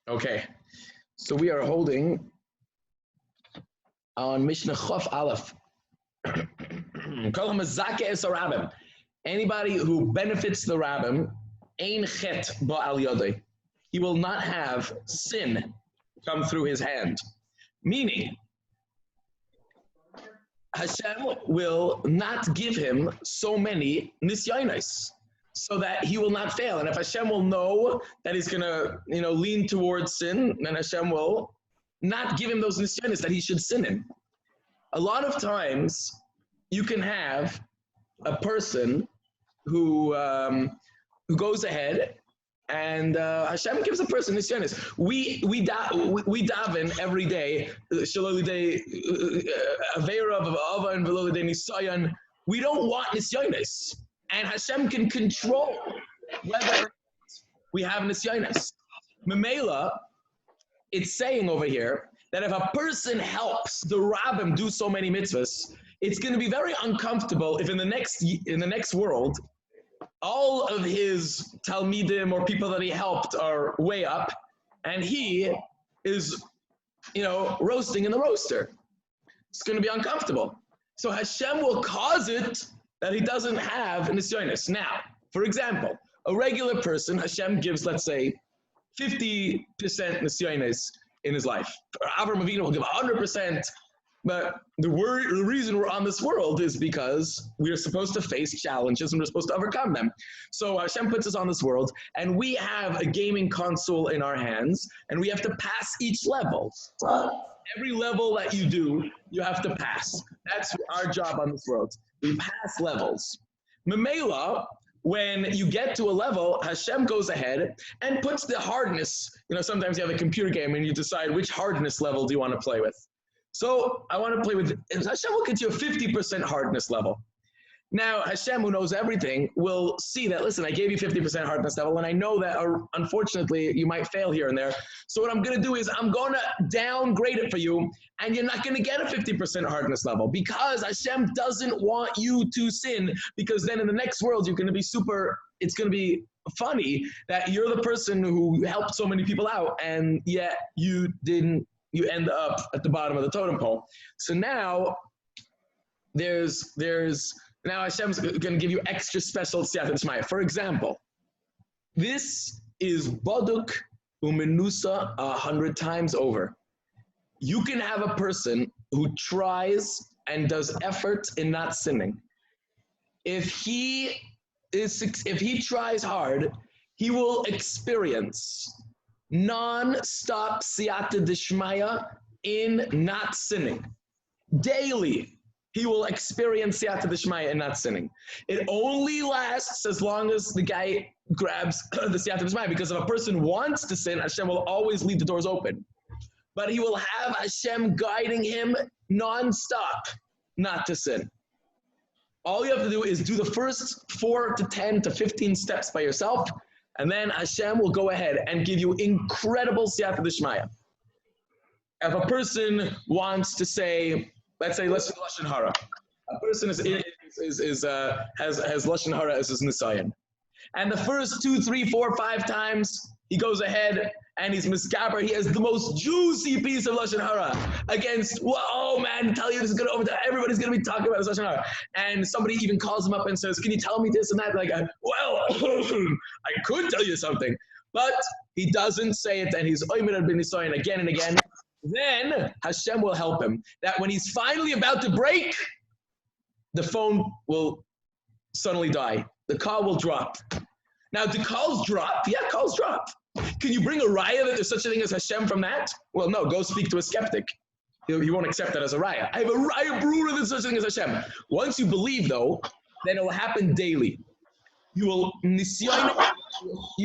Okay, so we are holding on Mishna Chof Aleph. Anybody who benefits the Rabbim, ein chet ba'al yodei. He will not have sin come through his hand. Meaning, Hashem will not give him so many nisyonos, so that he will not fail. And if Hashem will know that he's gonna, lean towards sin, then Hashem will not give him those nisyonos that he should sin in. A lot of times, you can have a person who goes ahead and Hashem gives a person nisyonos. We daven every day. We don't want nisyonos, and Hashem can control whether we have nisyonos. Memela, it's saying over here that if a person helps the Rabbim do so many mitzvahs, it's going to be very uncomfortable if in the next world, all of his Talmidim or people that he helped are way up, and he is, roasting in the roaster. It's going to be uncomfortable. So Hashem will cause it that he doesn't have nisyonos. Now, for example, a regular person, Hashem gives, let's say, 50% nisyonos in his life. Avraham Avinu will give 100%. But the reason we're on this world is because we are supposed to face challenges and we're supposed to overcome them. So Hashem puts us on this world, and we have a gaming console in our hands, and we have to pass each level. Every level that you do, you have to pass. That's our job on this world. We pass levels. Memela, when you get to a level, Hashem goes ahead and puts the hardness. Sometimes you have a computer game and you decide which hardness level do you want to play with. So I want to play with, Hashem will get you a 50% hardness level. Now, Hashem, who knows everything, will see that, listen, I gave you 50% hardness level, and I know that, unfortunately, you might fail here and there. So what I'm going to do is I'm going to downgrade it for you, and you're not going to get a 50% hardness level, because Hashem doesn't want you to sin, because then in the next world, you're going to be it's going to be funny that you're the person who helped so many people out, and yet you end up at the bottom of the totem pole. So now now Hashem's going to give you extra special siyata d'shmaya. For example, this is baduk umenusa 100 times over. You can have a person who tries and does effort in not sinning. If he tries hard, he will experience non-stop siyata d'shmaya in not sinning. Daily, he will experience siyata d'shmaya in not sinning. It only lasts as long as the guy grabs the siyata d'shmaya, because if a person wants to sin, Hashem will always leave the doors open. But he will have Hashem guiding him non-stop not to sin. All you have to do is do the first 4 to 10 to 15 steps by yourself, and then Hashem will go ahead and give you incredible siyata d'shmaya. If a person wants to say, let's say, lashon hara, a person has lashon hara as his nisayon, and the first 2, 3, 4, 5 times he goes ahead and he's miskaber. He has the most juicy piece of lashon hara against, oh man, tell you this is going to overtime. Everybody's going to be talking about this lashon hara. And somebody even calls him up and says, can you tell me this and that? Like, well, I could tell you something, but he doesn't say it, and he's oimer bin nisayon again and again. Then Hashem will help him. That when he's finally about to break, the phone will suddenly die. The call will drop. Now, do calls drop? Yeah, calls drop. Can you bring a raya that there's such a thing as Hashem from that? Well, no, go speak to a skeptic. He won't accept that as a raya. I have a raya bruder that's such a thing as Hashem. Once you believe, though, then it will happen daily. You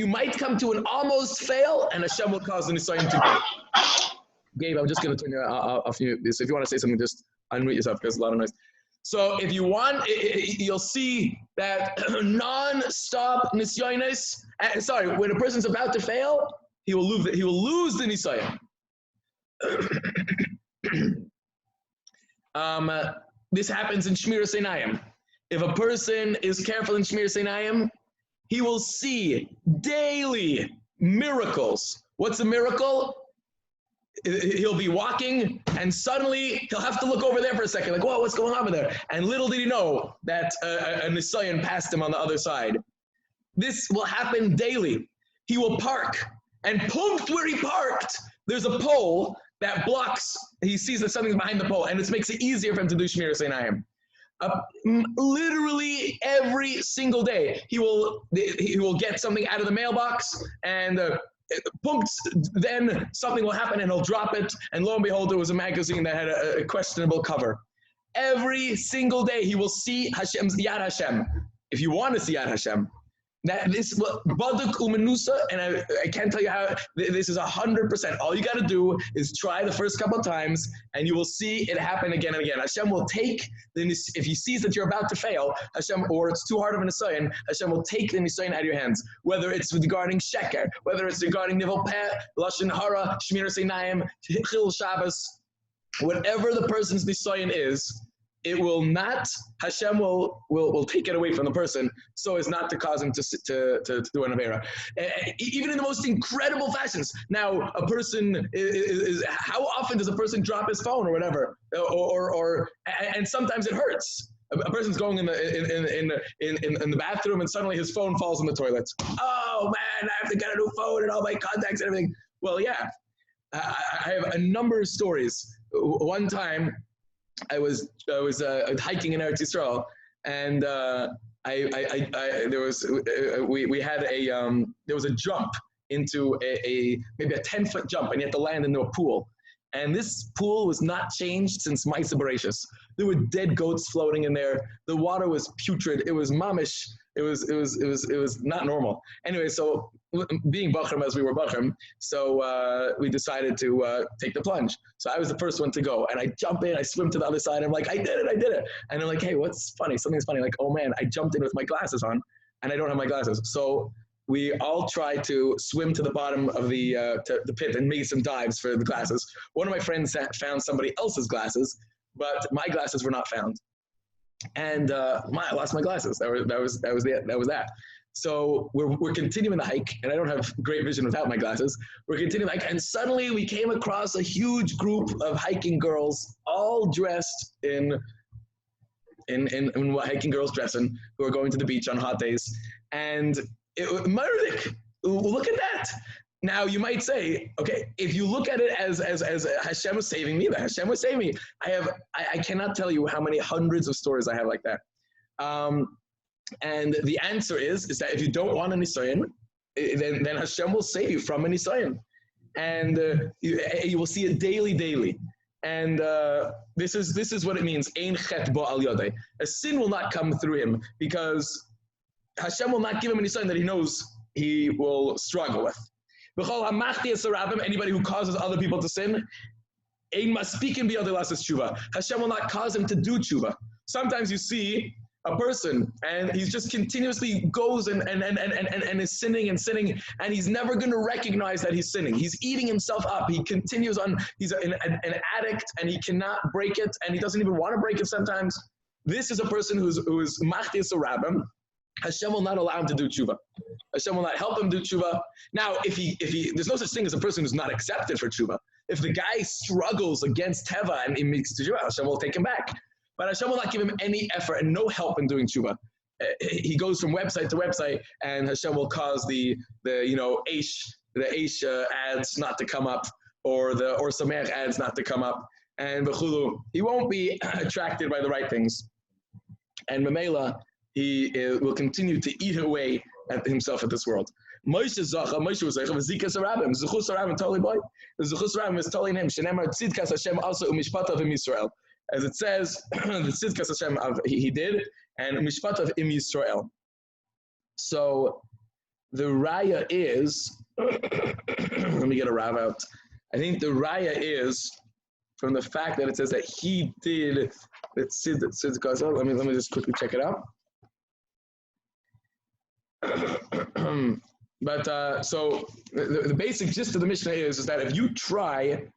might come to an almost fail, and Hashem will cause the nisyon to go. Gabe, I'm just going to turn you off this. If you want to say something, just unmute yourself, because there's a lot of noise. So if you want, you'll see that non-stop nisyonos. Sorry, when a person's about to fail, he will lose the nisayon. This happens in Shmiras Einayim. If a person is careful in Shmiras Einayim, he will see daily miracles. What's a miracle? He'll be walking and suddenly he'll have to look over there for a second, like, whoa, what's going on over there? And little did he know that a Nisayan passed him on the other side. This will happen daily. He will park, and pumped where he parked, there's a pole that blocks, he sees that something's behind the pole, and it makes it easier for him to do Shmir Seinayim. Literally every single day, he will get something out of the mailbox, and then something will happen and he'll drop it, and lo and behold, it was a magazine that had a questionable cover. Every single day he will see Hashem's Yad Hashem. If you want to see Yad Hashem, that this Baduk Umenusa, and I can't tell you how, this is 100%. All you got to do is try the first couple of times, and you will see it happen again and again. Hashem will take, if he sees that you're about to fail, Hashem, or it's too hard of an Nisayan, Hashem will take the Nisayan out of your hands. Whether it's regarding Sheker, whether it's regarding Nivel Peh, Lashon Hara, Shmir Seinayim, Chil Shabbos, whatever the person's Nisayan is, it will not, Hashem will take it away from the person so as not to cause him to do an Avera. Even in the most incredible fashions. Now, a person is how often does a person drop his phone or whatever? And sometimes it hurts. A person's going in the bathroom and suddenly his phone falls in the toilet. Oh man, I have to get a new phone and all my contacts and everything. Well, yeah, I have a number of stories. One time, I was hiking in Eretz Yisrael, and there was a jump into maybe a 10-foot jump, and you had to land into a pool. And this pool was not changed since Maisa Bereshis. There were dead goats floating in there. The water was putrid. It was mamish. It was not normal. Anyway, so being Bachram as we were Bachram, so we decided to take the plunge. So I was the first one to go, and I jump in, I swim to the other side. I'm like, I did it. And I'm like, hey, what's funny? Something's funny. Like, oh man, I jumped in with my glasses on, and I don't have my glasses. So we all tried to swim to the bottom of the pit and make some dives for the glasses. One of my friends found somebody else's glasses, but my glasses were not found. And I lost my glasses. That was that. So we're continuing the hike, and I don't have great vision without my glasses. We're continuing the hike, and suddenly we came across a huge group of hiking girls, all dressed in what hiking girls dress in, who are going to the beach on hot days. And Mardik, look at that. Now you might say, okay, if you look at it as Hashem was saving me, that Hashem was saving me. I cannot tell you how many hundreds of stories I have like that. And the answer is that if you don't want a Nisayan, then Hashem will save you from a Nisayan. And you will see it daily. And this is what it means. Ein chet bo al yodei. A sin will not come through him, because Hashem will not give him a Nisayan that he knows he will struggle with. Anybody who causes other people to sin, Hashem will not cause him to do tshuva. Sometimes you see a person and he's just continuously goes and is sinning, and he's never going to recognize that he's sinning. He's eating himself up. He continues on. He's an addict, and he cannot break it, and he doesn't even want to break it sometimes. This is a person who's machtis rabim. Hashem will not allow him to do tshuva. Hashem will not help him do tshuva. Now, if he, there's no such thing as a person who's not accepted for tshuva. If the guy struggles against teva and he makes tshuva, Hashem will take him back. But Hashem will not give him any effort and no help in doing tshuva. He goes from website to website, and Hashem will cause the Aish ads not to come up, or the Or Sameach ads not to come up, and b'chulu, he won't be attracted by the right things. And Mamela, he will continue to eat away at himself at this world. Moshe was Zikas Rabim. Zuchus Rabim totally boy. Zuchus Rabim is telling him, Shenemar Tzidkas Hashem also umishpatav im Yisrael. As it says, the Tzidkas Hashem he did, and umishpatav im Yisrael. So the raya is, let me get a Rav out. I think the raya is from the fact that it says that he did the Tzidkas. Let me just quickly check it out. But so the basic gist of the Mishnah is that if you try,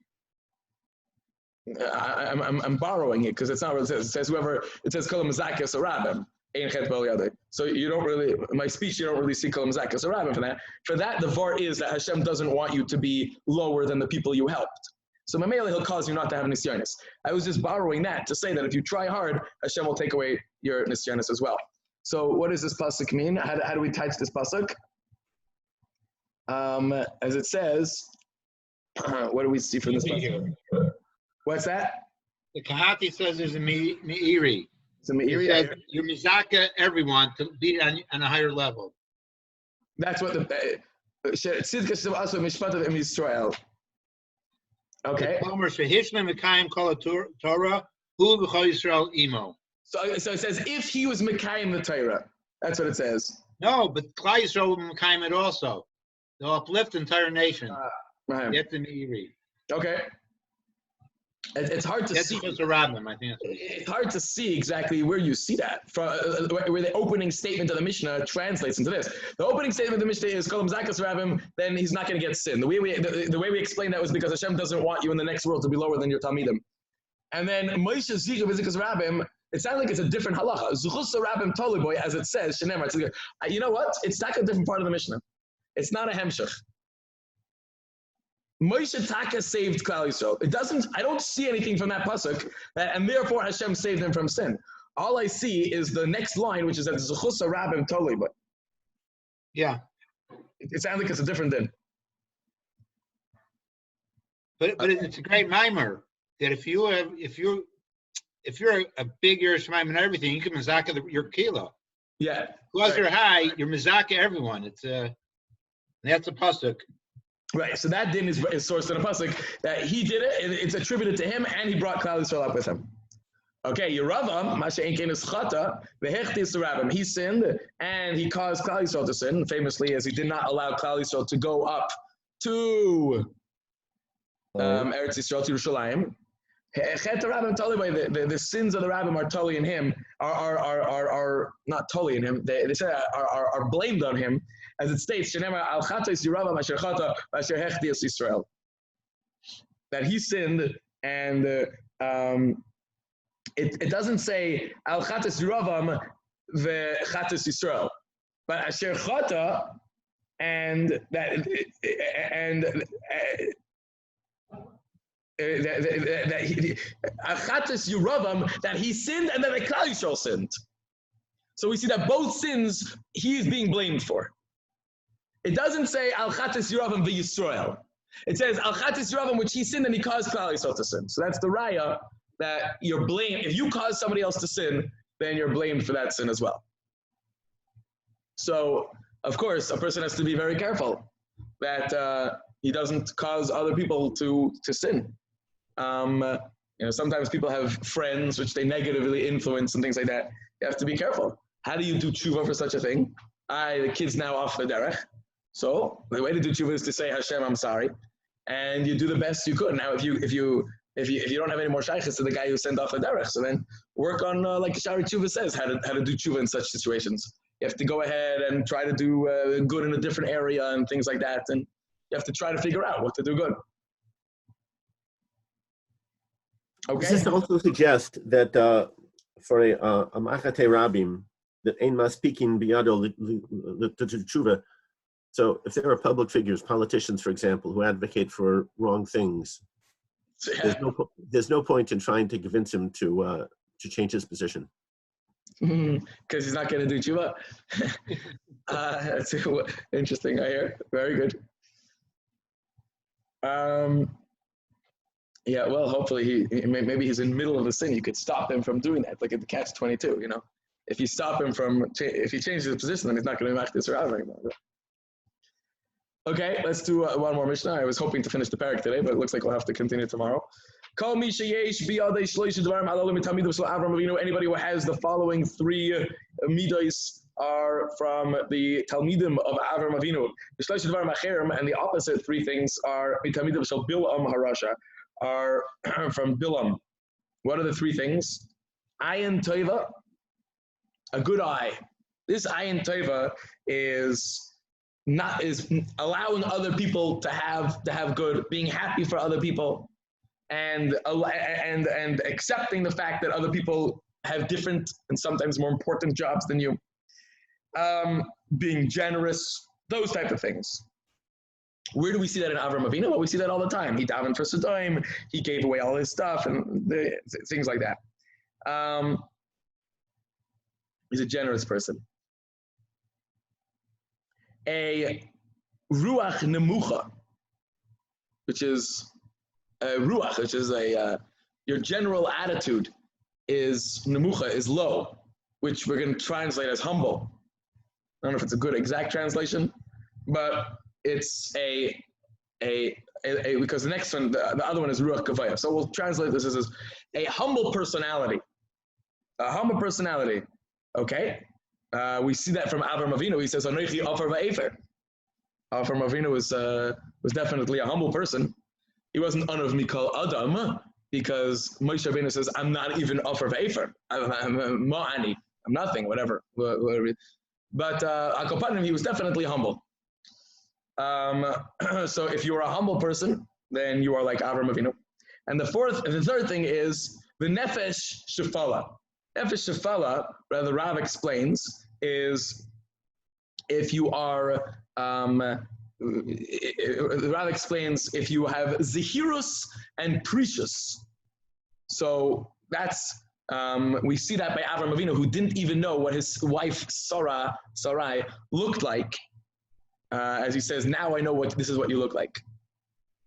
I'm borrowing it because it's not what it says. It says whoever, it says kolam zakas or rabim ein chet b'al yadei. So you don't really, in my speech, you don't really see Kol Mazakas Rabim for that. For that, the var is that Hashem doesn't want you to be lower than the people you helped. So Mamela, he'll cause you not to have nisyonis. I was just borrowing that to say that if you try hard, Hashem will take away your nisyonis as well. So what does this pasuk mean? How do we touch this pasuk? As it says, what do we see from this pasuk? What's that? The Kahati says there's a Meiri. It's a Meiri. It says you're Mizaka everyone to be on a higher level. That's what the Tzidkas also Mishpat of Israel. Okay. So it says if he was Mekayim the Torah. That's what it says. No, but Klal Yisrael will Mekayim it also. They'll uplift the entire nation. Right. Get the Meiri. Okay. It's hard to see. That's Rabbi, I think. It's hard to see exactly where you see that. From where the opening statement of the Mishnah translates into this. The opening statement of the Mishnah is Kolam Zakas Rabim, then he's not going to get sin. The way we explained that was because Hashem doesn't want you in the next world to be lower than your Talmidim. And then Moshe Zichu V'Zikas Rabim, it sounds like it's a different halacha. Zuchus Rabim Toliboy, as it says, Shenemar. You know what? It's not a different part of the Mishnah. It's not a hemshech. Moshe Taka saved Klal Yisrael. It doesn't. I don't see anything from that pasuk, and therefore Hashem saved him from sin. All I see is the next line, which is that Zuchus Rabim Toliboy. Yeah. It sounds like it's a different din. But it's a great mimer that if you're a big Yerush Shemaim and everything, you can mizaka your kilo. Yeah. Plus you're high, you're mizaka everyone. That's a pasuk. Right. So that din is sourced in a pasuk that he did it. It's attributed to him, and he brought Klal Yisrael up with him. Okay. Revah, Masha Ein Kenes Chata, Vehechtis Rabim. He sinned, and he caused Klal Yisrael to sin. Famously, as he did not allow Klal Yisrael to go up to Eretz Yisrael, to Yerushalayim. The sins of the Rabbim are totally in him, are not totally in him. They say are blamed on him, as it states, that he sinned, and it doesn't say al chatas Yiravam ve'chatas Yisrael, but asher chata, and that that he sinned and that the Klal Yisrael sinned. So we see that both sins he is being blamed for. It doesn't say al chatas Yiravam v'Yisrael. It says al chatas Yiravam, which he sinned and he caused Klal Yisrael to sin. So that's the raya that you're blamed. If you cause somebody else to sin, then you're blamed for that sin as well. So of course, a person has to be very careful that he doesn't cause other people to sin. Sometimes people have friends which they negatively influence and things like that. You have to be careful. How do you do tshuva for such a thing? The kid's now off the derech. So the way to do tshuva is to say, Hashem, I'm sorry, and you do the best you could. Now, if you don't have any more shaykhs to the guy who sent off the derech, so then work on like Shari Tshuva says, how to do tshuva in such situations. You have to go ahead and try to do good in a different area and things like that, and you have to try to figure out what to do good. Okay. Does this also suggest that for a machate rabim that ein maspikin biyado to tshuva? So if there are public figures, politicians, for example, who advocate for wrong things, there's no point in trying to convince him to change his position. Because he's not going to do tshuva. That's interesting. I hear. Very good. Yeah, well, hopefully maybe he's in the middle of a sin. You could stop him from doing that, like at the catch-22. If you stop him if he changes his position, then he's not going to make this around anymore. Okay, let's do one more Mishnah. I was hoping to finish the Perek today, but it looks like we'll have to continue tomorrow. Anybody who has the following three midos are from the Talmidim of Avram Avinu. And the opposite three things are Talmidim shel Bilam Harasha, are from Bilam. What are the three things? Ayin Tova, a good eye. This Ayin Tova is allowing other people to have good, being happy for other people, and accepting the fact that other people have different and sometimes more important jobs than you. being generous, those type of things. Where do we see that in Avram Avinu? Well, we see that all the time. He davened for Sodom, he gave away all his stuff, and things like that. He's a generous person. A ruach nemucha, which is a ruach, which is your general attitude is nemucha, is low, which we're going to translate as humble. I don't know if it's a good exact translation, but it's because the next one, the other one is ruach kavaya. So we'll translate this as a humble personality. A humble personality. Okay? We see that from Avram Avinu. He says, Anochi Ofar Va'efer. Avram Avinu was definitely a humble person. He wasn't Anav Mikal Adam, because Moshe Rabbeinu says, I'm not even Ofar Va'efer. I'm Ma'ani. I'm nothing, whatever. But Akopanim, he was definitely humble. So if you're a humble person, then you are like Avram Avinu. And the third thing is the Nefesh Shefala. Nefesh Shefala, rather Rav explains, is if you are, Rav explains if you have Zehirus and Precious. So that's, we see that by Avram Avinu, who didn't even know what his wife Sarai looked like. As he says, now I know this is what you look like.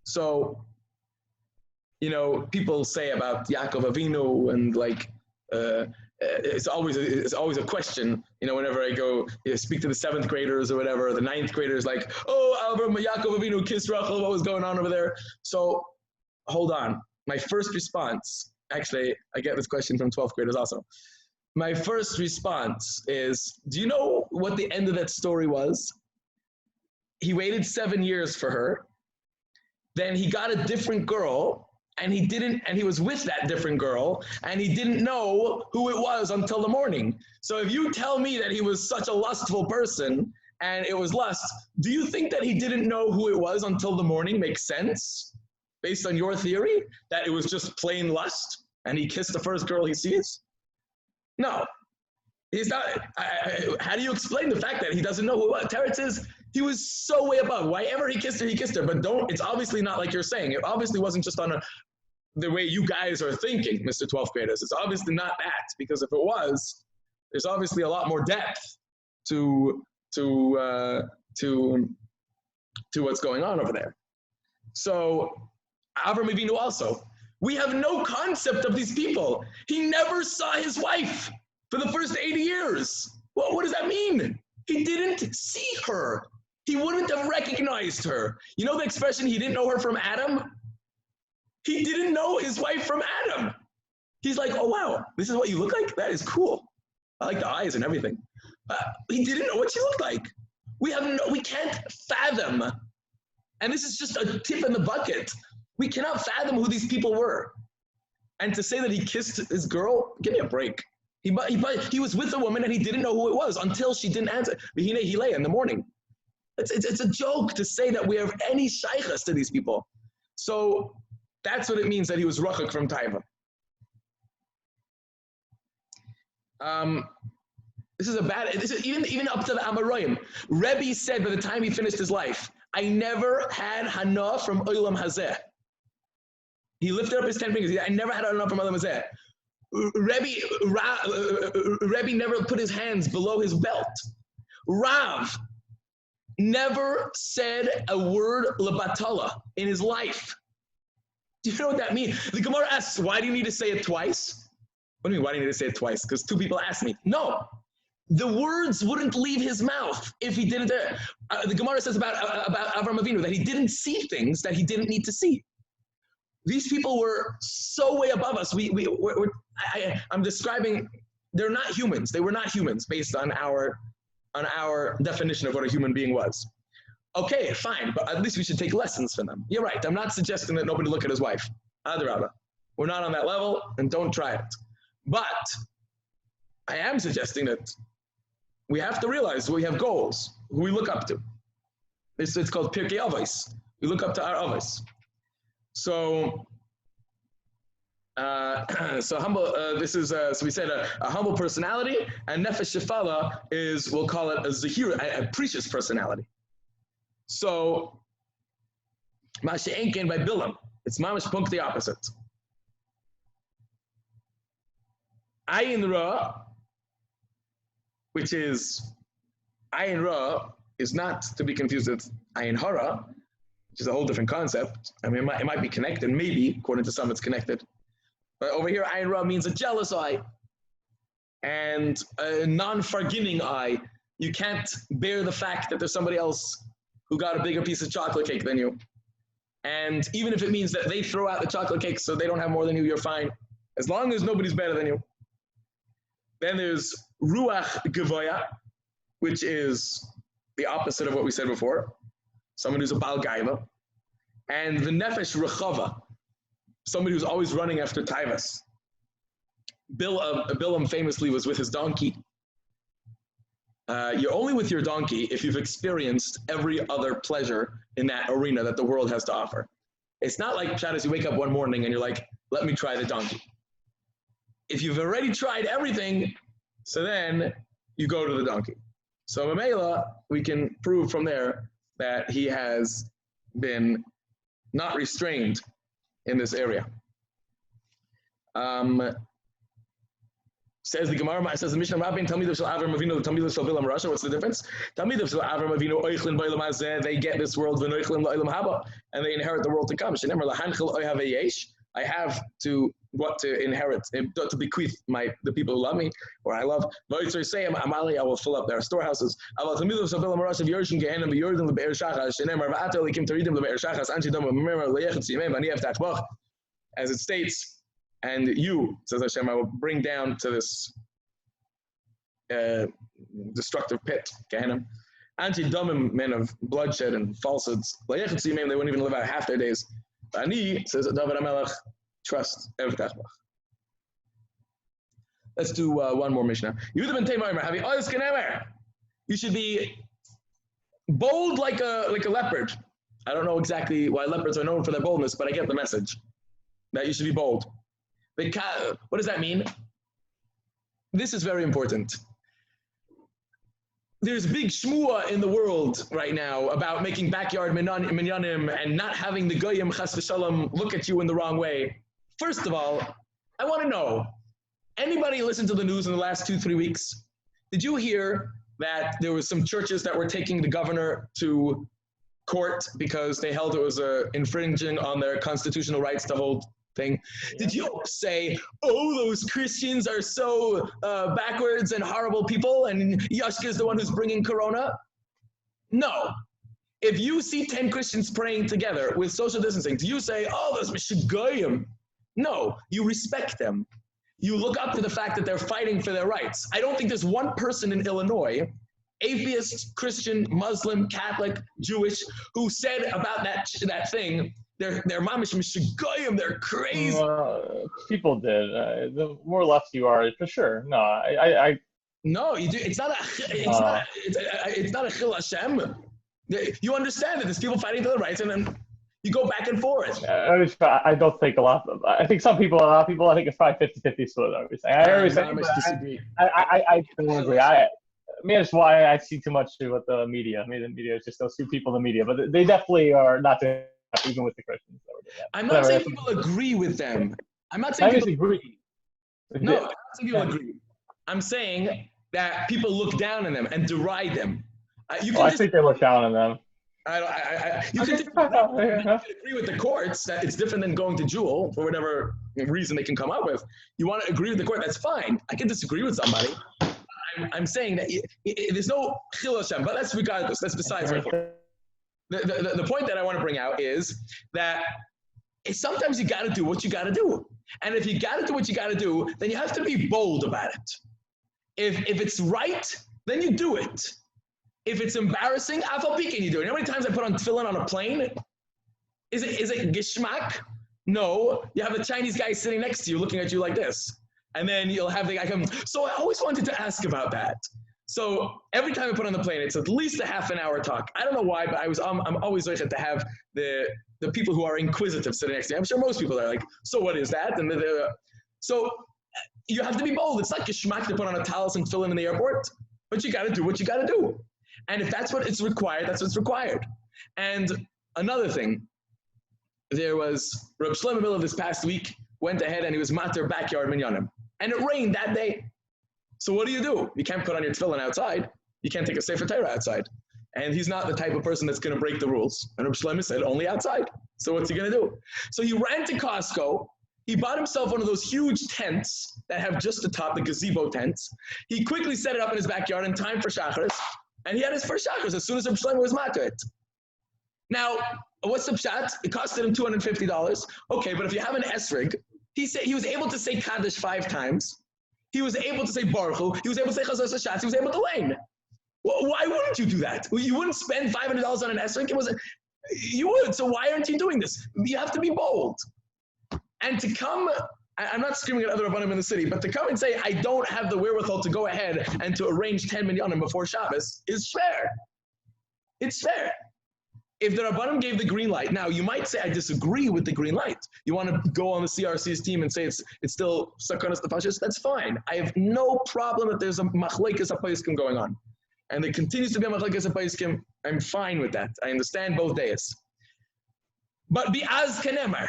So, people say about Yaakov Avinu and like, it's always a question, whenever I go speak to the 7th graders or whatever, the 9th graders, like, oh, Avram, Yaakov Avinu kissed Rachel, what was going on over there? So, hold on. My first response, actually, I get this question from 12th graders also. My first response is, do you know what the end of that story was? He waited 7 years for her. Then he got a different girl, and he was with that different girl, and he didn't know who it was until the morning. So if you tell me that he was such a lustful person, and it was lust, do you think that he didn't know who it was until the morning? Makes sense? Based on your theory, that it was just plain lust, and he kissed the first girl he sees? No. He's not. How do you explain the fact that he doesn't know who it was? Teretz is, he was so way above. Whenever he kissed her, but it's obviously not like you're saying. It obviously wasn't just on the way you guys are thinking, Mr. 12th graders. It's obviously not that, because if it was, there's obviously a lot more depth to what's going on over there. So, Avram Avinu also, we have no concept of these people. He never saw his wife for the first 80 years. Well, what does that mean? He didn't see her. He wouldn't have recognized her. You know the expression, he didn't know her from Adam? He didn't know his wife from Adam. He's like, oh, wow, this is what you look like? That is cool. I like the eyes and everything. He didn't know what she looked like. We can't fathom. And this is just a tip in the bucket. We cannot fathom who these people were. And to say that he kissed his girl, give me a break. He was with a woman and he didn't know who it was until she didn't answer. He lay in the morning. It's a joke to say that we have any shaykhs to these people. So that's what it means that he was rachak from Taiva. This is even up to the Amoraim. Rebbe said by the time he finished his life, I never had hana from Olam Hazeh. He lifted up his 10 fingers. I never had hana from Olam Hazeh. Rebbe never put his hands below his belt. Rav never said a word lebatala in his life. Do you know what that means? The Gemara asks, why do you need to say it twice? What do you mean, why do you need to say it twice? Because 2 people asked me. No. The words wouldn't leave his mouth if he didn't. The Gemara says about Avram Avinu that he didn't see things that he didn't need to see. These people were so way above us. I'm describing, they're not humans. They were not humans based on our definition of what a human being was. Okay, fine, but at least we should take lessons from them. You're right. I'm not suggesting that nobody look at his wife. Adarabba. We're not on that level, and don't try it. But I am suggesting that we have to realize we have goals, who we look up to. It's called Pirkei Avos. We look up to our Avos. So So humble. This is so we said a humble personality, and nefesh shefala is, we'll call it a zahir, a precious personality. So mashe enken by Bilam, it's mamash punk the opposite. Ayin ra, which is ayin ra, is not to be confused with ayin hara, which is a whole different concept. I mean, it might be connected, maybe according to some, it's connected. But over here, ayin ra means a jealous eye and a non-forgiving eye. You can't bear the fact that there's somebody else who got a bigger piece of chocolate cake than you. And even if it means that they throw out the chocolate cake so they don't have more than you, you're fine. As long as nobody's better than you. Then there's ruach gevoya, which is the opposite of what we said before. Someone who's a bal gaiva. And the nefesh rechava, somebody who's always running after taivas. Bilam famously was with his donkey. You're only with your donkey if you've experienced every other pleasure in that arena that the world has to offer. It's not like, Shadas, you wake up one morning and you're like, let me try the donkey. If you've already tried everything, so then you go to the donkey. So Mamela, we can prove from there that he has been not restrained in this area. Says the Gemara, says the Mishna, Rabbi, Talmidav shel Avram Avinu, Talmidav shel Bilam Rasha. What's the difference? Talmidav shel Avram Avinu, oichlin b'olam hazeh, they get this world, v'noichlin b'olam haba, and they inherit the world to come. Shenemar lahanchil oy haveyesh, I have to inherit, to bequeath the people who love me, or I love. V'oitzer sayim amali, I will fill up their storehouses. Aval Talmidav shel Bilam Rasha v'yorshim gehenim v'yordim l'be'er shachas. Shenemar v'ato likim toridim l'be'er shachas. Anshi dama v'memer l'yechet simem v'ani eftach. As it states. And you, says Hashem, I will bring down to this destructive pit, Gehenna. Anti-domim, men of bloodshed and falsehoods. They wouldn't even live out half their days. Ani, says David HaMelech, trust Evtach. Let's do one more Mishnah. You should be bold like a leopard. I don't know exactly why leopards are known for their boldness, but I get the message that you should be bold. What does that mean? This is very important. There's big shmua in the world right now about making backyard minyanim and not having the goyim chas v'shalom look at you in the wrong way. First of all, I want to know, anybody listen to the news in the last 2-3 weeks? Did you hear that there was some churches that were taking the governor to court because they held it was infringing on their constitutional rights to hold thing? Yeah. Did you say, oh, those Christians are so backwards and horrible people and Yashka is the one who's bringing corona? No. If you see 10 Christians praying together with social distancing, do you say, oh, those Mishigoyim? No, you respect them. You look up to the fact that they're fighting for their rights. I don't think there's one person in Illinois, atheist, Christian, Muslim, Catholic, Jewish, who said about that thing, they're mamish mishigoyim, they're crazy. People did. The more left you are, for sure. No, I no, you do. It's not a chil Hashem. You understand that there's people fighting for their rights, and then you go back and forth. I don't think a lot of them. I think a lot of people, I think it's probably 50-50 split. I always disagree. I don't agree. Maybe that's why I see too much with the media. Maybe the media is just those two people in the media, but they definitely are not doing that, even with the Christians. I'm not saying people agree with them. I'm not saying people agree. No, I'm not saying people agree. I'm saying that people look down on them and deride them. I think they look down on them. You can agree with the courts that it's different than going to Jewel for whatever reason they can come up with. You want to agree with the court, that's fine. I can disagree with somebody. I'm saying that there's no chil Hashem, but that's regardless. That's besides my point. The point that I want to bring out is that sometimes you got to do what you got to do. And if you got to do what you got to do, then you have to be bold about it. If it's right, then you do it. If it's embarrassing, afal pi can you do it. You know how many times I put on tefillin on a plane? Is it gishmak? No. You have a Chinese guy sitting next to you looking at you like this. And then you'll have the guy come, so I always wanted to ask about that. So every time I put on the plane, it's at least a half an hour talk. I don't know why, but I'm always looking to have the people who are inquisitive sitting next to me. I'm sure most people are like, so what is that? And so you have to be bold. It's like geschmack to put on a talis and fill in the airport, but you got to do what you got to do. And if that's what it's required, that's what's required. And another thing, there was Rabbi Shlomo in the middle of this past week, went ahead and he was mater backyard minyanim. And it rained that day. So what do? You can't put on your tefillin outside. You can't take a Sefer Torah outside. And he's not the type of person that's going to break the rules. And Rabbi Shlomo said, only outside. So what's he going to do? So he ran to Costco. He bought himself one of those huge tents that have just the top, the gazebo tents. He quickly set it up in his backyard in time for Shacharis. And he had his first Shacharis as soon as Rabbi Shlomo was mater it. Now, what's the pshat? It costed him $250. Okay, but if you have an esrig, he was able to say Kaddish 5 times. He was able to say Baruch Hu. He was able to say Chazar Sashatz. He was able to lane. Well, why wouldn't you do that? You wouldn't spend $500 on an esrog. You would. So why aren't you doing this? You have to be bold. And to come, I'm not screaming at other Rabbanim in the city, but to come and say, I don't have the wherewithal to go ahead and to arrange 10 minyanim before Shabbos is fair. It's fair. If the Rabbanim gave the green light, now you might say, I disagree with the green light. You want to go on the CRC's team and say it's still Sakonas Tefashis, that's fine. I have no problem that there's a Machlekes HaPoskim going on. And there continues to be a Machlekes HaPoskim. I'm fine with that. I understand both days. But be az kanemar.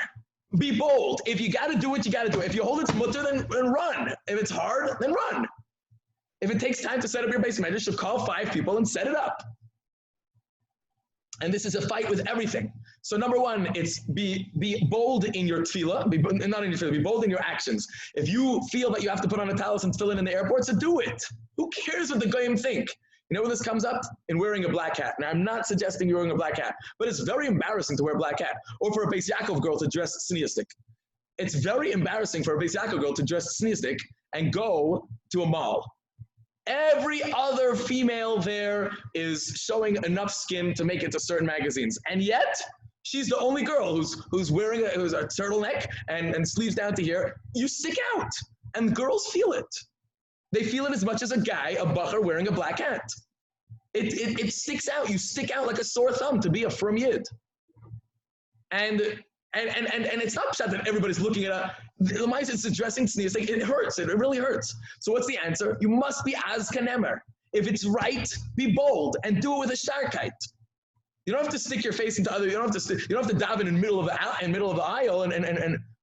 Be bold. If you got to do it, you got to do it. If you hold it's mutter, then run. If it's hard, then run. If it takes time to set up your basement, you should call 5 people and set it up. And this is a fight with everything. So number one, it's be bold in your tefillah, not in your tefillah, be bold in your actions. If you feel that you have to put on a talis and fill in the airport, so do it. Who cares what the goyim think? You know when this comes up? In wearing a black hat. Now I'm not suggesting you're wearing a black hat, but it's very embarrassing to wear a black hat, or for a Beis Yaakov girl to dress sneastic. It's very embarrassing for a Beis Yaakov girl to dress sneastic and go to a mall. Every other female there is showing enough skin to make it to certain magazines. And yet, she's the only girl who's wearing a turtleneck and sleeves down to here. You stick out. And girls feel it. They feel it as much as a guy, a bacher, wearing a black hat. It sticks out. You stick out like a sore thumb to be a frum yid. And it's not that everybody's looking at the mice. It's addressing sneeze. Like it hurts. It really hurts. So what's the answer? You must be az kanemer. If it's right, be bold and do it with a sharkite. You don't have to stick your face into other. You don't have to daven in the middle of the aisle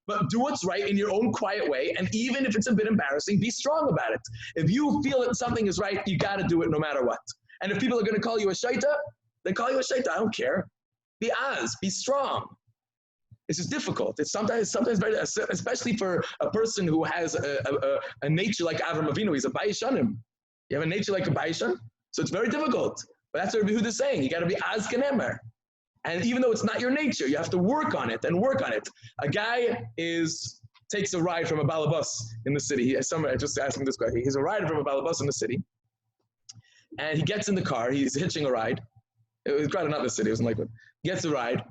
but do what's right in your own quiet way. And even if it's a bit embarrassing, be strong about it. If you feel that something is right, you got to do it no matter what. And if people are going to call you a shaita, then call you a shaita. I don't care. Be az. Be strong. This is difficult. It's sometimes very, especially for a person who has a nature like Avram Avinu. He's a Bayishanim. You have a nature like a Bayishan, so it's very difficult. But that's what Rabbi Huda is saying. You got to be az kanemer. And even though it's not your nature, you have to work on it and work on it. A guy takes a ride from a balabus in the city. I just asked him this question. He's a rider from a balabus in the city. And he gets in the car. He's hitching a ride. It was rather not in the city. It was in Lakewood. He gets a ride.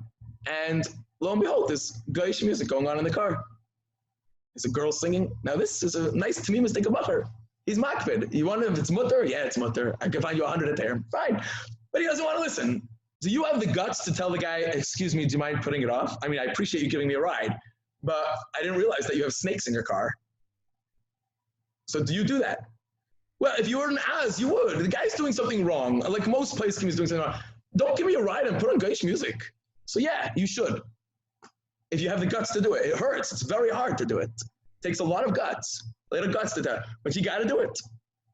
And lo and behold, there's Goyish music going on in the car. There's a girl singing. Now this is a nice Tamimis Bacher. He's makpid. You wonder if it's mutter? Yeah, it's mutter. I can find you 100 a term. Fine. But he doesn't want to listen. Do you have the guts to tell the guy, excuse me, do you mind putting it off? I mean, I appreciate you giving me a ride, but I didn't realize that you have snakes in your car. So do you do that? Well, if you were an az, you would. The guy's doing something wrong. Like most place he's doing something wrong. Don't give me a ride and put on Goyish music. So yeah, you should. If you have the guts to do it. It hurts. It's very hard to do it. It takes a lot of guts. A lot of guts to do it. But you got to do it.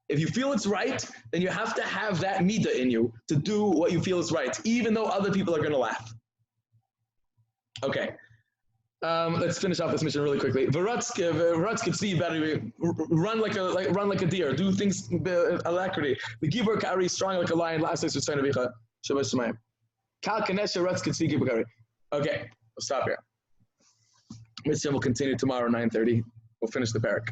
If you feel it's right, then you have to have that midah in you to do what you feel is right, even though other people are going to laugh. Okay. Let's finish off this mission really quickly. Varatzke, see, you better run like a deer. Do things alacrity. The gibor kari, strong like a lion. Last day, Shabbat Shemayim. Kal kanesha Ratzke, see, gibor kari. Okay, we'll stop here. Mission will continue tomorrow, 9:30. We'll finish the Perek.